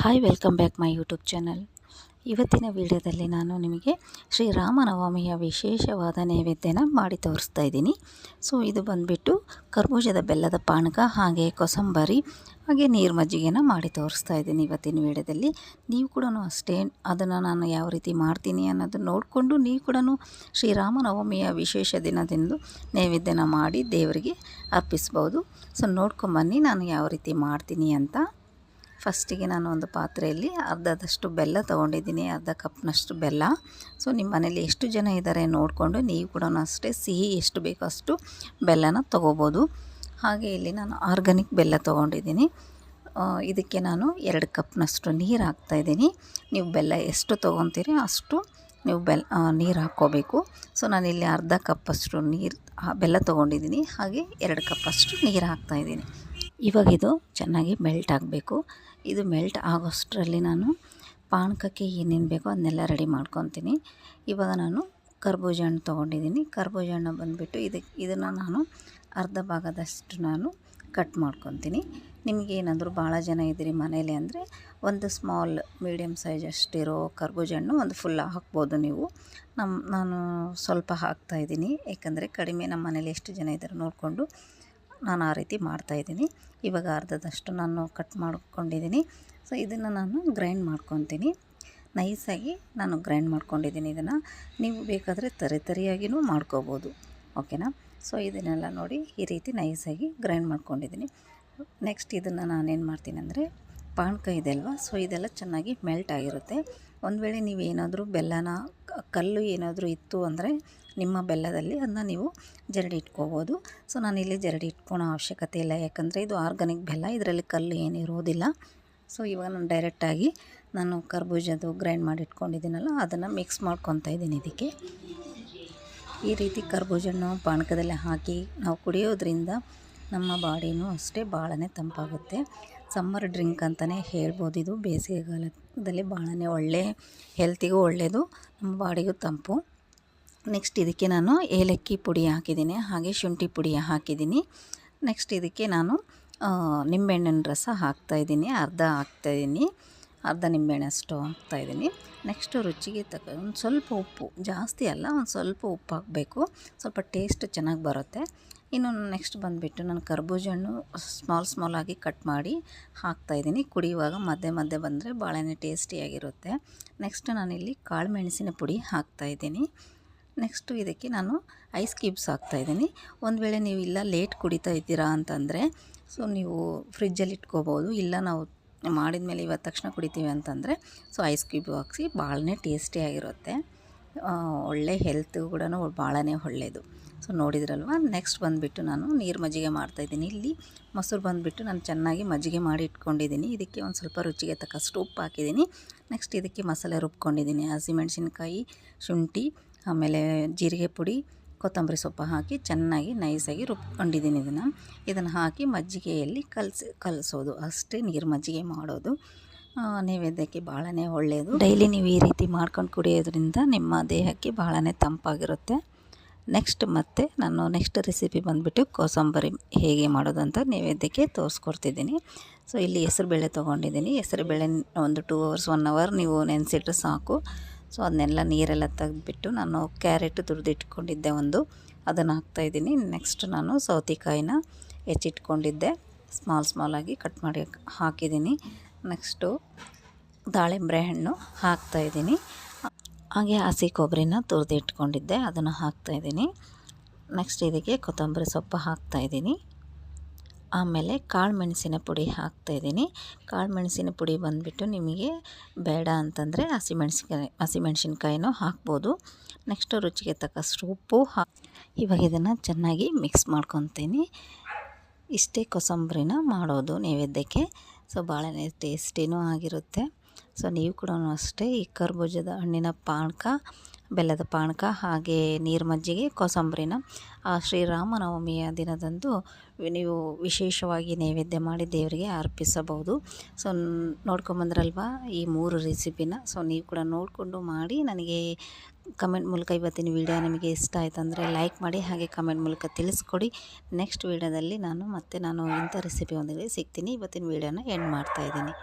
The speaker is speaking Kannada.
Hi, welcome back my YouTube channel. ಇವತ್ತಿನ ವಿಡಿಯೋದಲ್ಲಿ ನಾನು ನಿಮಗೆ ಶ್ರೀರಾಮನವಮಿಯ ವಿಶೇಷವಾದ ನೈವೇದ್ಯನ ಮಾಡಿ ತೋರಿಸ್ತಾ ಇದ್ದೀನಿ. ಸೊ ಇದು ಬಂದುಬಿಟ್ಟು ಕರ್ಬೂಜದ ಬೆಲ್ಲದ ಪಾನಕ, ಹಾಗೆ ಕೋಸಂಬರಿ, ಹಾಗೆ ನೀರು ಮಜ್ಜಿಗೆನ ಮಾಡಿ ತೋರಿಸ್ತಾ ಇದ್ದೀನಿ ಇವತ್ತಿನ ವಿಡಿಯೋದಲ್ಲಿ. ನೀವು ಕೂಡ ಅಷ್ಟೇ ಅದನ್ನು ನಾನು ಯಾವ ರೀತಿ ಮಾಡ್ತೀನಿ ಅನ್ನೋದನ್ನು ನೋಡಿಕೊಂಡು ನೀವು ಕೂಡ ಶ್ರೀರಾಮನವಮಿಯ ವಿಶೇಷ ದಿನದಂದು ನೈವೇದ್ಯನ ಮಾಡಿ ದೇವರಿಗೆ ಅರ್ಪಿಸ್ಬೋದು. ಸೊ ನೋಡ್ಕೊಂಬನ್ನಿ ನಾನು ಯಾವ ರೀತಿ ಮಾಡ್ತೀನಿ ಅಂತ. ಫಸ್ಟಿಗೆ ನಾನು ಒಂದು ಪಾತ್ರೆಯಲ್ಲಿ ಅರ್ಧದಷ್ಟು ಬೆಲ್ಲ ತೊಗೊಂಡಿದ್ದೀನಿ, ಅರ್ಧ ಕಪ್ನಷ್ಟು ಬೆಲ್ಲ. ಸೊ ನಿಮ್ಮ ಮನೇಲಿ ಎಷ್ಟು ಜನ ಇದ್ದಾರೆ ನೋಡಿಕೊಂಡು ನೀವು ಕೂಡ ಅಷ್ಟೇ ಸಿಹಿ ಎಷ್ಟು ಬೇಕೋ ಅಷ್ಟು ಬೆಲ್ಲನ ತೊಗೋಬೋದು. ಹಾಗೆ ಇಲ್ಲಿ ನಾನು ಆರ್ಗಾನಿಕ್ ಬೆಲ್ಲ ತೊಗೊಂಡಿದ್ದೀನಿ. ಇದಕ್ಕೆ ನಾನು 2 ಕಪ್ನಷ್ಟು ನೀರು ಹಾಕ್ತಾಯಿದ್ದೀನಿ. ನೀವು ಬೆಲ್ಲ ಎಷ್ಟು ತೊಗೊತೀರಿ ಅಷ್ಟು ನೀವು ನೀರು ಹಾಕ್ಕೋಬೇಕು. ಸೊ ನಾನಿಲ್ಲಿ ಅರ್ಧ ಕಪ್ಪಷ್ಟು ಬೆಲ್ಲ ತೊಗೊಂಡಿದ್ದೀನಿ, ಹಾಗೆ 2 ಕಪ್ಪಷ್ಟು ನೀರು ಹಾಕ್ತಾಯಿದ್ದೀನಿ. ಇವಾಗ ಇದು ಚೆನ್ನಾಗಿ ಮೆಲ್ಟ್ ಆಗಬೇಕು. ಇದು ಮೆಲ್ಟ್ ಆಗೋಷ್ಟರಲ್ಲಿ ನಾನು ಪಾನಕಕ್ಕೆ ಏನೇನು ಬೇಕೋ ಅದನ್ನೆಲ್ಲ ರೆಡಿ ಮಾಡ್ಕೊತೀನಿ. ಇವಾಗ ನಾನು ಕರ್ಬೂಜ ಹಣ್ಣು ತೊಗೊಂಡಿದ್ದೀನಿ. ಕರ್ಬೂಜ ಹಣ್ಣು ಬಂದುಬಿಟ್ಟು ಇದನ್ನು ನಾನು ಅರ್ಧ ಭಾಗದಷ್ಟು ನಾನು ಕಟ್ ಮಾಡ್ಕೊತೀನಿ. ನಿಮಗೆ ಏನಾದರೂ ಭಾಳ ಜನ ಇದ್ದೀರಿ ಮನೇಲಿ ಅಂದರೆ ಒಂದು ಸ್ಮಾಲ್ ಮೀಡಿಯಮ್ ಸೈಜ್ ಅಷ್ಟಿರೋ ಕರ್ಬೂಜ ಹಣ್ಣು ಒಂದು ಫುಲ್ ಹಾಕ್ಬೋದು ನೀವು. ನಾನು ಸ್ವಲ್ಪ ಹಾಕ್ತಾಯಿದ್ದೀನಿ, ಏಕೆಂದರೆ ಕಡಿಮೆ ನಮ್ಮ ಮನೇಲಿ ಎಷ್ಟು ಜನ ಇದ್ದಾರೆ ನೋಡಿಕೊಂಡು ನಾನು ಆ ರೀತಿ ಮಾಡ್ತಾಯಿದ್ದೀನಿ. ಇವಾಗ ಅರ್ಧದಷ್ಟು ನಾನು ಕಟ್ ಮಾಡ್ಕೊಂಡಿದ್ದೀನಿ. ಸೊ ಇದನ್ನು ನಾನು ಗ್ರೈಂಡ್ ಮಾಡ್ಕೊತೀನಿ. ನೈಸಾಗಿ ನಾನು ಗ್ರೈಂಡ್ ಮಾಡ್ಕೊಂಡಿದ್ದೀನಿ. ಇದನ್ನು ನೀವು ಬೇಕಾದರೆ ತರಿಯಾಗಿಯೂ ಮಾಡ್ಕೋಬೋದು, ಓಕೆನಾ. ಸೊ ಇದನ್ನೆಲ್ಲ ನೋಡಿ ಈ ರೀತಿ ನೈಸಾಗಿ ಗ್ರೈಂಡ್ ಮಾಡ್ಕೊಂಡಿದ್ದೀನಿ. ನೆಕ್ಸ್ಟ್ ಇದನ್ನು ನಾನೇನು ಮಾಡ್ತೀನಿ ಅಂದರೆ ಪಾನಕ ಇದೆ ಅಲ್ವಾ, ಸೊ ಇದೆಲ್ಲ ಚೆನ್ನಾಗಿ ಮೆಲ್ಟ್ ಆಗಿರುತ್ತೆ. ಒಂದು ವೇಳೆ ನೀವೇನಾದರೂ ಬೆಲ್ಲನ ಕಲ್ಲು ಏನಾದರೂ ಇತ್ತು ಅಂದರೆ ನಿಮ್ಮ ಬೆಲ್ಲದಲ್ಲಿ ಅದನ್ನ ನೀವು ಜರಡಿ ಇಟ್ಕೋಬೋದು. ಸೊ ನಾನಿಲ್ಲಿ ಜರಡಿ ಇಟ್ಕೊಳೋ ಅವಶ್ಯಕತೆ ಇಲ್ಲ, ಯಾಕಂದರೆ ಇದು ಆರ್ಗಾನಿಕ್ ಬೆಲ್ಲ, ಇದರಲ್ಲಿ ಕಲ್ಲು ಏನಿರೋದಿಲ್ಲ. ಸೊ ಇವಾಗ ನಾನು ಡೈರೆಕ್ಟಾಗಿ ನಾನು ಕರ್ಬೂಜದು ಗ್ರೈಂಡ್ ಮಾಡಿ ಇಟ್ಕೊಂಡಿದ್ದೀನಲ್ಲ ಅದನ್ನು ಮಿಕ್ಸ್ ಮಾಡ್ಕೊತಾ ಇದ್ದೀನಿ. ಇದಕ್ಕೆ ಈ ರೀತಿ ಕರ್ಬೂಜನ್ನು ಪಾನಕದಲ್ಲಿ ಹಾಕಿ ನಾವು ಕುಡಿಯೋದ್ರಿಂದ ನಮ್ಮ ಬಾಡಿನೂ ಅಷ್ಟೇ ಭಾಳನೇ ತಂಪಾಗುತ್ತೆ. ಸಮ್ಮರ್ ಡ್ರಿಂಕ್ ಅಂತಲೇ ಹೇಳ್ಬೋದು. ಇದು ಬೇಸಿಗೆಗಾಲದಲ್ಲಿ ಭಾಳನೇ ಒಳ್ಳೆ, ಹೆಲ್ತಿಗೂ ಒಳ್ಳೆಯದು, ನಮ್ಮ ಬಾಡಿಗೂ ತಂಪು. ನೆಕ್ಸ್ಟ್ ಇದಕ್ಕೆ ನಾನು ಏಲಕ್ಕಿ ಪುಡಿ ಹಾಕಿದ್ದೀನಿ, ಹಾಗೆ ಶುಂಠಿ ಪುಡಿ ಹಾಕಿದ್ದೀನಿ. ನೆಕ್ಸ್ಟ್ ಇದಕ್ಕೆ ನಾನು ನಿಂಬೆಹಣ್ಣಿನ ರಸ ಹಾಕ್ತಾಯಿದ್ದೀನಿ, ಅರ್ಧ ನಿಂಬೆಹಣ್ಣಷ್ಟು ಹಾಕ್ತಾಯಿದ್ದೀನಿ. ನೆಕ್ಸ್ಟು ರುಚಿಗೆ ತಕ್ಕ ಒಂದು ಸ್ವಲ್ಪ ಉಪ್ಪು, ಜಾಸ್ತಿ ಅಲ್ಲ, ಒಂದು ಸ್ವಲ್ಪ ಉಪ್ಪು ಹಾಕಬೇಕು, ಸ್ವಲ್ಪ ಟೇಸ್ಟ್ ಚೆನ್ನಾಗಿ ಬರುತ್ತೆ. ಇನ್ನು ನೆಕ್ಸ್ಟ್ ಬಂದುಬಿಟ್ಟು ನಾನು ಕರ್ಬೂಜ ಹಣ್ಣು ಸ್ಮಾಲಾಗಿ ಕಟ್ ಮಾಡಿ ಹಾಕ್ತಾಯಿದ್ದೀನಿ. ಕುಡಿಯುವಾಗ ಮಧ್ಯೆ ಬಂದರೆ ಭಾಳನೇ ಟೇಸ್ಟಿಯಾಗಿರುತ್ತೆ. ನೆಕ್ಸ್ಟ್ ನಾನಿಲ್ಲಿ ಕಾಳು ಮೆಣಸಿನ ಪುಡಿ ಹಾಕ್ತಾಯಿದ್ದೀನಿ. ನೆಕ್ಸ್ಟು ಇದಕ್ಕೆ ನಾನು ಐಸ್ ಕ್ಯೂಬ್ಸ್ ಹಾಕ್ತಾಯಿದ್ದೀನಿ. ಒಂದು ವೇಳೆ ನೀವು ಇಲ್ಲ ಲೇಟ್ ಕುಡಿತಾ ಇದ್ದೀರಾ ಅಂತಂದರೆ ಸೊ ನೀವು ಫ್ರಿಜ್ಜಲ್ಲಿ ಇಟ್ಕೋಬೋದು. ಇಲ್ಲ ನಾವು ಮಾಡಿದ ಮೇಲೆ ಇವತ್ತು ತಕ್ಷಣ ಕುಡಿತೀವಿ ಅಂತಂದರೆ ಸೊ ಐಸ್ ಕ್ಯೂಬ್ ಹಾಕಿಸಿ ಭಾಳನೇ ಟೇಸ್ಟಿಯಾಗಿರುತ್ತೆ. ಒಳ್ಳೆ ಹೆಲ್ತ್ ಕೂಡ ಭಾಳನೇ ಒಳ್ಳೆಯದು. ಸೊ ನೋಡಿದ್ರಲ್ವ. ನೆಕ್ಸ್ಟ್ ಬಂದುಬಿಟ್ಟು ನಾನು ನೀರು ಮಜ್ಜಿಗೆ ಮಾಡ್ತಾಯಿದ್ದೀನಿ. ಇಲ್ಲಿ ಮೊಸರು ಬಂದುಬಿಟ್ಟು ನಾನು ಚೆನ್ನಾಗಿ ಮಜ್ಜಿಗೆ ಮಾಡಿ ಇಟ್ಕೊಂಡಿದ್ದೀನಿ. ಇದಕ್ಕೆ ಒಂದು ಸ್ವಲ್ಪ ರುಚಿಗೆ ತಕ್ಕಷ್ಟು ಉಪ್ಪು ಹಾಕಿದ್ದೀನಿ. ನೆಕ್ಸ್ಟ್ ಇದಕ್ಕೆ ಮಸಾಲೆ ರುಬ್ಕೊಂಡಿದ್ದೀನಿ. ಹಸಿಮೆಣಸಿನ್ಕಾಯಿ, ಶುಂಠಿ, ಆಮೇಲೆ ಜೀರಿಗೆ ಪುಡಿ, ಕೊತ್ತಂಬರಿ ಸೊಪ್ಪು ಹಾಕಿ ಚೆನ್ನಾಗಿ ನೈಸಾಗಿ ರುಬ್ಕೊಂಡಿದ್ದೀನಿ. ಇದನ್ನು ಹಾಕಿ ಮಜ್ಜಿಗೆಯಲ್ಲಿ ಕಲಸೋದು ಅಷ್ಟೇ. ನೀರು ಮಜ್ಜಿಗೆ ಮಾಡೋದು ನೈವೇದ್ಯಕ್ಕೆ ಭಾಳನೇ ಒಳ್ಳೆಯದು. ಡೈಲಿ ನೀವು ಈ ರೀತಿ ಮಾಡ್ಕೊಂಡು ಕುಡಿಯೋದ್ರಿಂದ ನಿಮ್ಮ ದೇಹಕ್ಕೆ ಭಾಳನೇ ತಂಪಾಗಿರುತ್ತೆ. ನೆಕ್ಸ್ಟ್ ರೆಸಿಪಿ ಬಂದುಬಿಟ್ಟು ಕೋಸಂಬರಿ ಹೇಗೆ ಮಾಡೋದು ಅಂತ ನೈವೇದ್ಯಕ್ಕೆ ತೋರಿಸ್ಕೊಡ್ತಿದ್ದೀನಿ. ಸೊ ಇಲ್ಲಿ ಹೆಸರುಬೇಳೆ ತೊಗೊಂಡಿದ್ದೀನಿ. ಹೆಸರುಬೇಳೆ ಒಂದು 2 hours 1 hour ನೀವು ನೆನೆಸಿಟ್ರೆ ಸಾಕು. ಸೊ ಅದನ್ನೆಲ್ಲ ನೀರೆಲ್ಲ ತೆಗೆದುಬಿಟ್ಟು ನಾನು ಕ್ಯಾರೆಟ್ ತುರಿದಿಟ್ಕೊಂಡಿದ್ದೆ ಅದನ್ನು ಹಾಕ್ತಾಯಿದ್ದೀನಿ. ನೆಕ್ಸ್ಟ್ ನಾನು ಸೌತೆಕಾಯಿನ ಹೆಚ್ಚಿಟ್ಕೊಂಡಿದ್ದೆ, ಸ್ಮಾಲಾಗಿ ಕಟ್ ಮಾಡಿ ಹಾಕಿದ್ದೀನಿ. ನೆಕ್ಸ್ಟು ದಾಳಿಂಬೆ ಹಣ್ಣು ಹಾಕ್ತಾಯಿದ್ದೀನಿ. ಹಾಗೆ ಹಸಿ ಕೊಬ್ಬರಿನ ತುರಿದಿಟ್ಕೊಂಡಿದ್ದೆ, ಅದನ್ನು ಹಾಕ್ತಾಯಿದ್ದೀನಿ. ನೆಕ್ಸ್ಟ್ ಇದಕ್ಕೆ ಕೊತ್ತಂಬರಿ ಸೊಪ್ಪು ಹಾಕ್ತಾಯಿದ್ದೀನಿ. ಆಮೇಲೆ ಕಾಳು ಮೆಣಸಿನ ಪುಡಿ ಹಾಕ್ತಾಯಿದ್ದೀನಿ. ಕಾಳು ಮೆಣಸಿನ ಪುಡಿ ಬಂದುಬಿಟ್ಟು ನಿಮಗೆ ಬೇಡ ಅಂತಂದರೆ ಹಸಿಮೆಣಸಿನ್ಕಾಯಿನೂ ಹಾಕ್ಬೋದು. ನೆಕ್ಸ್ಟು ರುಚಿಗೆ ತಕ್ಕಷ್ಟು ಉಪ್ಪು ಇವಾಗ ಇದನ್ನು ಚೆನ್ನಾಗಿ ಮಿಕ್ಸ್ ಮಾಡ್ಕೊತೀನಿ. ಇಷ್ಟೇ ಕೋಸಂಬರಿನ ಮಾಡೋದು ನೈವೇದ್ಯಕ್ಕೆ. ಸೊ ಭಾಳನೇ ಟೇಸ್ಟಿನೂ ಆಗಿರುತ್ತೆ. ಸೊ ನೀವು ಕೂಡ ಅಷ್ಟೇ ಈ ಕರ್ಬೂಜದ ಹಣ್ಣಿನ ಪಾನಕ, ಬೆಲ್ಲದ ಪಾನಕ, ಹಾಗೆ ನೀರು ಮಜ್ಜಿಗೆ, ಕೋಸಂಬರಿನ ಶ್ರೀರಾಮನವಮಿಯ ದಿನದಂದು ನೀವು ವಿಶೇಷವಾಗಿ ನೈವೇದ್ಯ ಮಾಡಿ ದೇವರಿಗೆ ಅರ್ಪಿಸಬಹುದು. ಸೊ ನೋಡ್ಕೊಂಬಂದ್ರಲ್ವ ಈ 3 ರೆಸಿಪಿನ. ಸೊ ನೀವು ಕೂಡ ನೋಡಿಕೊಂಡು ಮಾಡಿ ನನಗೆ ಕಮೆಂಟ್ ಮೂಲಕ ಇವತ್ತಿನ ವಿಡಿಯೋ ನಿಮಗೆ ಇಷ್ಟ ಆಯ್ತು ಅಂದರೆ ಲೈಕ್ ಮಾಡಿ, ಹಾಗೆ ಕಮೆಂಟ್ ಮೂಲಕ ತಿಳಿಸ್ಕೊಡಿ. ನೆಕ್ಸ್ಟ್ ವಿಡಿಯೋದಲ್ಲಿ ನಾನು ಇಂಥ ರೆಸಿಪಿ ಒಂದಿಗೆ ಸಿಗ್ತೀನಿ. ಇವತ್ತಿನ ವಿಡಿಯೋನ ಎಂಡ್ ಮಾಡ್ತಾಯಿದ್ದೀನಿ.